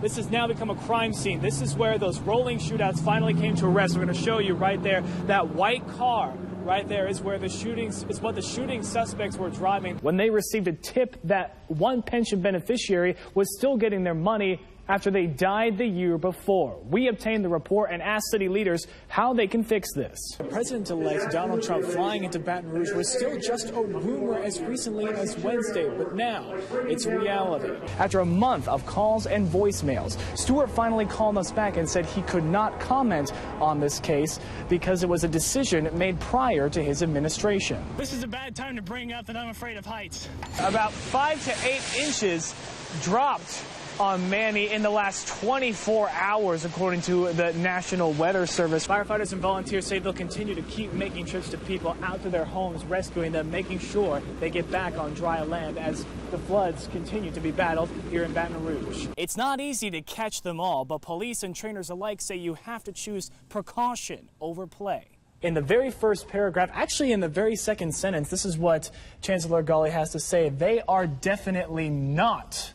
This has now become a crime scene. This is where those rolling shootouts finally came to a rest. We're going to show you right there. That white car right there is where the shootings, is what the shooting suspects were driving when they received a tip that one pension beneficiary was still getting their money after they died the year before. We obtained the report and asked city leaders how they can fix this. President-elect Donald Trump flying into Baton Rouge was still just a rumor as recently as Wednesday, but now it's reality. After a month of calls and voicemails, Stewart finally called us back and said he could not comment on this case because it was a decision made prior to his administration. This is a bad time to bring up that I'm afraid of heights. About 5 to 8 inches dropped on Manny in the last 24 hours, according to the National Weather Service. Firefighters and volunteers say they'll continue to keep making trips to people out to their homes, rescuing them, making sure they get back on dry land as the floods continue to be battled here in Baton Rouge. It's not easy to catch them all, but police and trainers alike say you have to choose precaution over play. In the very first paragraph, actually in the very second sentence, this is what Chancellor Ghaly has to say. They are definitely not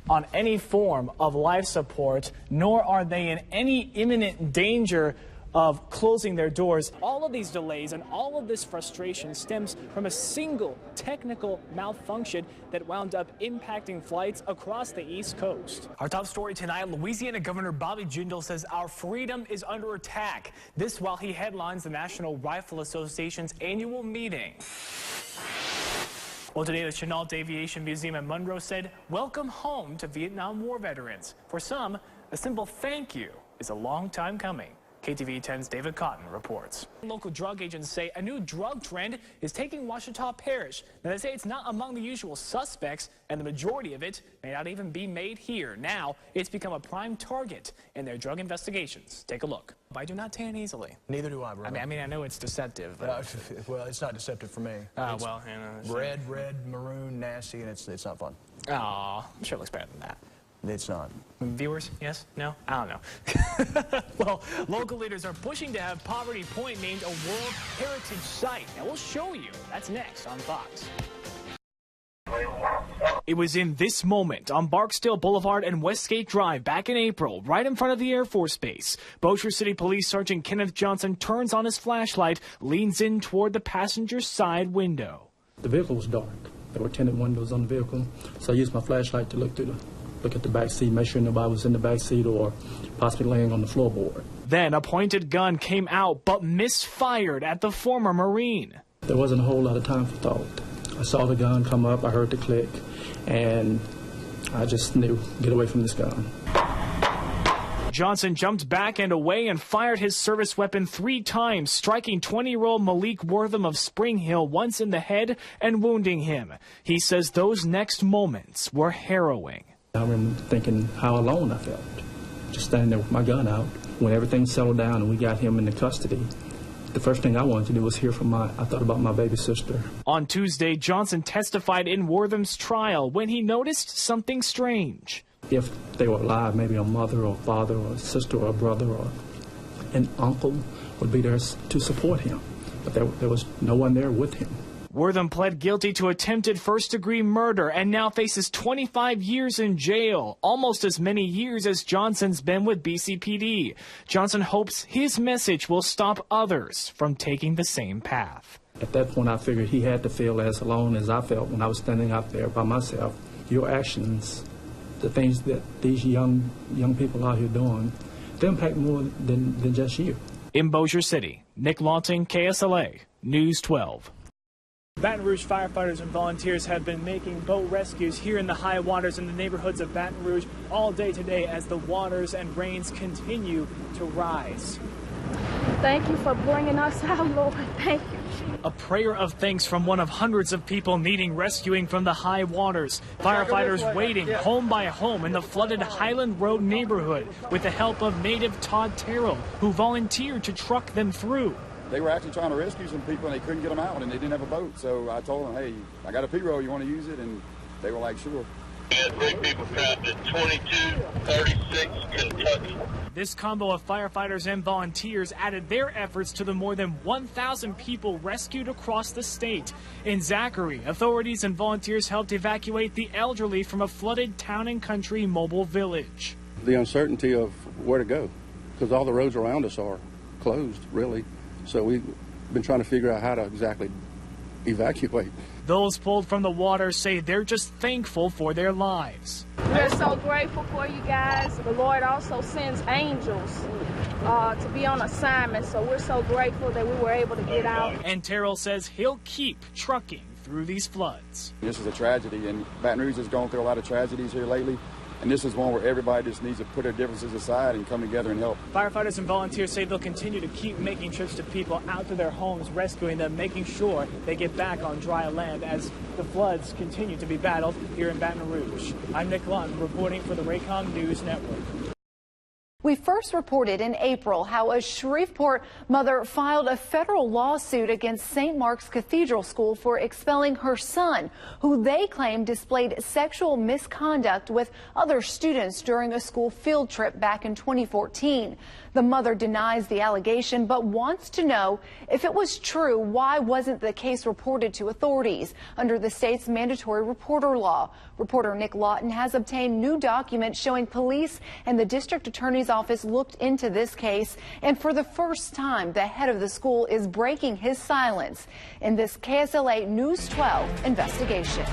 on any form of life support, nor are they in any imminent danger of closing their doors. All of these delays and all of this frustration stems from a single technical malfunction that wound up impacting flights across the East Coast. Our top story tonight, Louisiana Governor Bobby Jindal says our freedom is under attack. This while he headlines the National Rifle Association's annual meeting. Well, today the Chenault Aviation Museum in Monroe said, welcome home to Vietnam War veterans. For some, a simple thank you is a long time coming. KTV 10's David Cotton reports. Local drug agents say a new drug trend is taking Ouachita Parish. Now, they say it's not among the usual suspects, and the majority of it may not even be made here. Now, it's become a prime target in their drug investigations. Take a look. I do not tan easily. Neither do I, bro. I mean, I know it's deceptive. But well, it's not deceptive for me. Well, you know, red, maroon, nasty, and it's not fun. Aw, I'm sure it looks better than that. It's not. Viewers, yes? No? I don't know. Well, local leaders are pushing to have Poverty Point named a World Heritage Site. Now, we'll show you. That's next on Fox. It was in this moment on Barksdale Boulevard and Westgate Drive back in April, right in front of the Air Force Base. Bossier City Police Sergeant Kenneth Johnson turns on his flashlight, leans in toward the passenger side window. The vehicle was dark. There were tinted windows on the vehicle, so I used my flashlight to look at the back seat, make sure nobody was in the back seat or possibly laying on the floorboard. Then a pointed gun came out but misfired at the former Marine. There wasn't a whole lot of time for thought. I saw the gun come up, I heard the click, and I just knew, get away from this gun. Johnson jumped back and away and fired his service weapon 3 times, striking 20-year-old Malik Wortham of Spring Hill once in the head and wounding him. He says those next moments were harrowing. I remember thinking how alone I felt, just standing there with my gun out. When everything settled down and we got him into custody, the first thing I wanted to do was I thought about my baby sister. On Tuesday, Johnson testified in Wortham's trial when he noticed something strange. If they were alive, maybe a mother or father or a sister or a brother or an uncle would be there to support him. But there was no one there with him. Wortham pled guilty to attempted first-degree murder and now faces 25 years in jail, almost as many years as Johnson's been with BCPD. Johnson hopes his message will stop others from taking the same path. At that point, I figured he had to feel as alone as I felt when I was standing out there by myself. Your actions, the things that these young people out here doing, they impact more than just you. In Bossier City, Nick Lawton, KSLA, News 12. Baton Rouge firefighters and volunteers have been making boat rescues here in the high waters in the neighborhoods of Baton Rouge all day today as the waters and rains continue to rise. Thank you for bringing us out, Lord. Thank you. A prayer of thanks from one of hundreds of people needing rescuing from the high waters. Firefighters waiting home by home in the flooded Highland Road neighborhood with the help of native Todd Terrell, who volunteered to truck them through. They were actually trying to rescue some people and they couldn't get them out and they didn't have a boat. So I told them, hey, I got a P-roll, you want to use it? And they were like, sure. We had 3 people trapped at 2236 Kentucky. This combo of firefighters and volunteers added their efforts to the more than 1,000 people rescued across the state. In Zachary, authorities and volunteers helped evacuate the elderly from a flooded town and country mobile village. The uncertainty of where to go, because all the roads around us are closed, really. So we've been trying to figure out how to exactly evacuate. Those pulled from the water say they're just thankful for their lives. We're so grateful for you guys. The Lord also sends angels to be on assignment, so we're so grateful that we were able to get out. And Terrell says he'll keep trucking through these floods. This is a tragedy, and Baton Rouge has gone through a lot of tragedies here lately. And this is one where everybody just needs to put their differences aside and come together and help. Firefighters and volunteers say they'll continue to keep making trips to people out to their homes, rescuing them, making sure they get back on dry land as the floods continue to be battled here in Baton Rouge. I'm Nick Lawton reporting for the Raycom News Network. We first reported in April how a Shreveport mother filed a federal lawsuit against St. Mark's Cathedral School for expelling her son, who they claim displayed sexual misconduct with other students during a school field trip back in 2014. The mother denies the allegation but wants to know if it was true, why wasn't the case reported to authorities under the state's mandatory reporter law. Reporter Nick Lawton has obtained new documents showing police and the district attorney's office looked into this case, and for the first time the head of the school is breaking his silence in this KSLA News 12 investigation.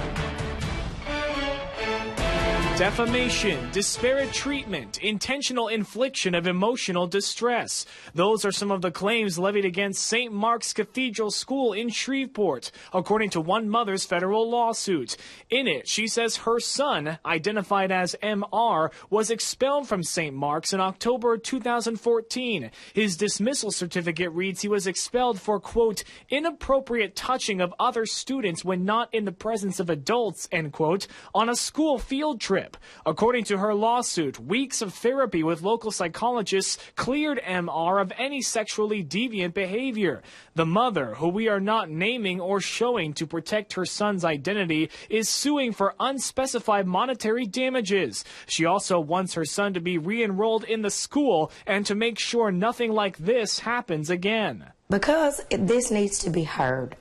Defamation, disparate treatment, intentional infliction of emotional distress. Those are some of the claims levied against St. Mark's Cathedral School in Shreveport, according to one mother's federal lawsuit. In it, she says her son, identified as MR, was expelled from St. Mark's in October 2014. His dismissal certificate reads he was expelled for, quote, inappropriate touching of other students when not in the presence of adults, end quote, on a school field trip. According to her lawsuit, weeks of therapy with local psychologists cleared MR of any sexually deviant behavior. The mother, who we are not naming or showing to protect her son's identity, is suing for unspecified monetary damages. She also wants her son to be re-enrolled in the school and to make sure nothing like this happens again. Because this needs to be heard.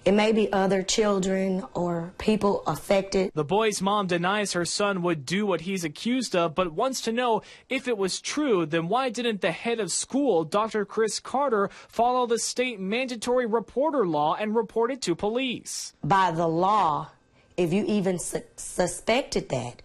It may be other children or people affected. The boy's mom denies her son would do what he's accused of, but wants to know if it was true, then why didn't the head of school, Dr. Chris Carter, follow the state mandatory reporter law and report it to police? By the law, if you even suspected that,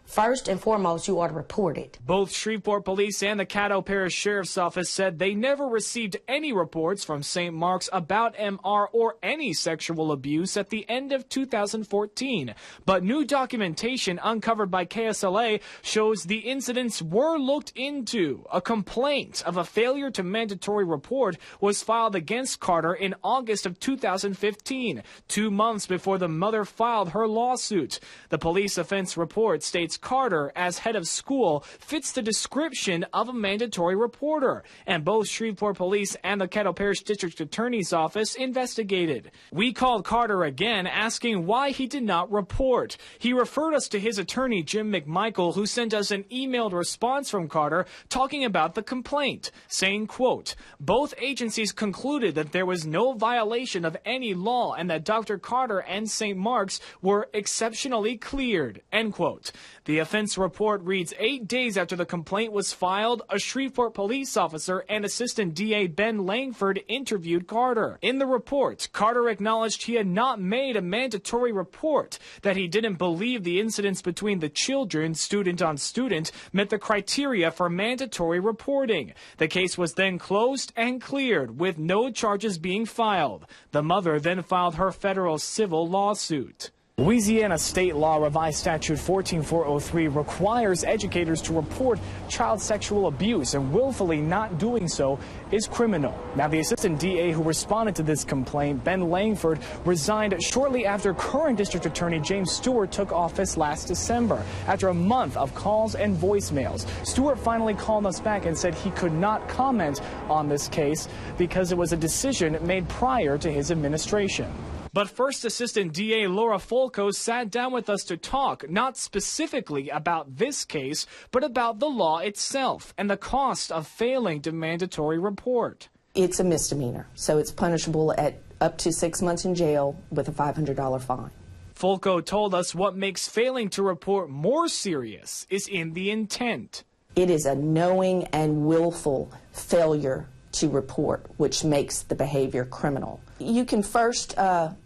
first and foremost, you ought to report it. Both Shreveport Police and the Caddo Parish Sheriff's Office said they never received any reports from St. Mark's about MR or any sexual abuse at the end of 2014. But new documentation uncovered by KSLA shows the incidents were looked into. A complaint of a failure to mandatory report was filed against Carter in August of 2015, 2 months before the mother filed her lawsuit. The police offense report states Carter, as head of school, fits the description of a mandatory reporter, and both Shreveport Police and the Caddo Parish District Attorney's Office investigated. We called Carter again, asking why he did not report. He referred us to his attorney, Jim McMichael, who sent us an emailed response from Carter talking about the complaint, saying, quote, both agencies concluded that there was no violation of any law and that Dr. Carter and St. Mark's were exceptionally cleared, end quote. The offense report reads 8 days after the complaint was filed, a Shreveport police officer and Assistant DA Ben Langford interviewed Carter. In the report, Carter acknowledged he had not made a mandatory report, that he didn't believe the incidents between the children, student on student, met the criteria for mandatory reporting. The case was then closed and cleared, with no charges being filed. The mother then filed her federal civil lawsuit. Louisiana state law revised statute 14403 requires educators to report child sexual abuse, and willfully not doing so is criminal. Now, the assistant DA who responded to this complaint, Ben Langford, resigned shortly after current district attorney James Stewart took office last December. After a month of calls and voicemails, Stewart finally called us back and said he could not comment on this case because it was a decision made prior to his administration. But First Assistant DA Laura Folco sat down with us to talk, not specifically about this case, but about the law itself and the cost of failing to mandatory report. It's a misdemeanor, so it's punishable at up to 6 months in jail with a $500 fine. Folco told us what makes failing to report more serious is in the intent. It is a knowing and willful failure to report, which makes the behavior criminal. You can first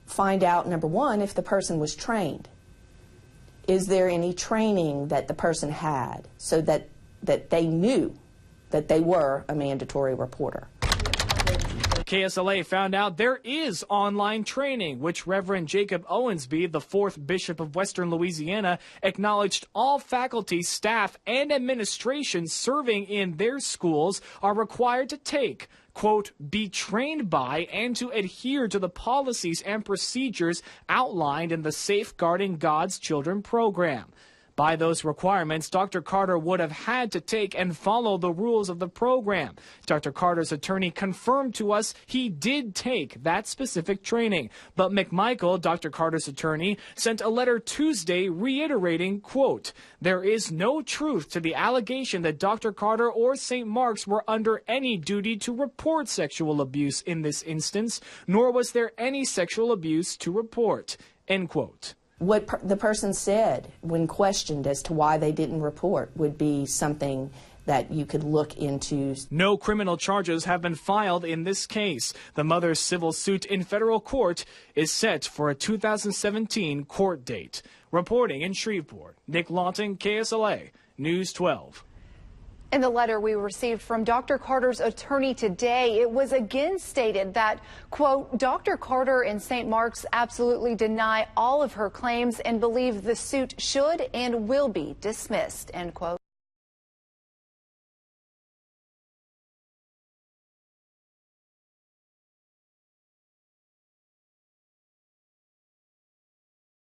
find out, number one, if the person was trained. Is there any training that the person had so that they knew that they were a mandatory reporter? KSLA found out there is online training, which Reverend Jacob Owensby, the 4th Bishop of Western Louisiana, acknowledged all faculty, staff, and administration serving in their schools are required to take, quote, be trained by and to adhere to the policies and procedures outlined in the Safeguarding God's Children program. By those requirements, Dr. Carter would have had to take and follow the rules of the program. Dr. Carter's attorney confirmed to us he did take that specific training. But McMichael, Dr. Carter's attorney, sent a letter Tuesday reiterating, quote, there is no truth to the allegation that Dr. Carter or St. Mark's were under any duty to report sexual abuse in this instance, nor was there any sexual abuse to report, end quote. What the person said when questioned as to why they didn't report would be something that you could look into. No criminal charges have been filed in this case. The mother's civil suit in federal court is set for a 2017 court date. Reporting in Shreveport, Nick Lawton, KSLA, News 12. In the letter we received from Dr. Carter's attorney today, it was again stated that, quote, Dr. Carter and St. Mark's absolutely deny all of her claims and believe the suit should and will be dismissed, end quote.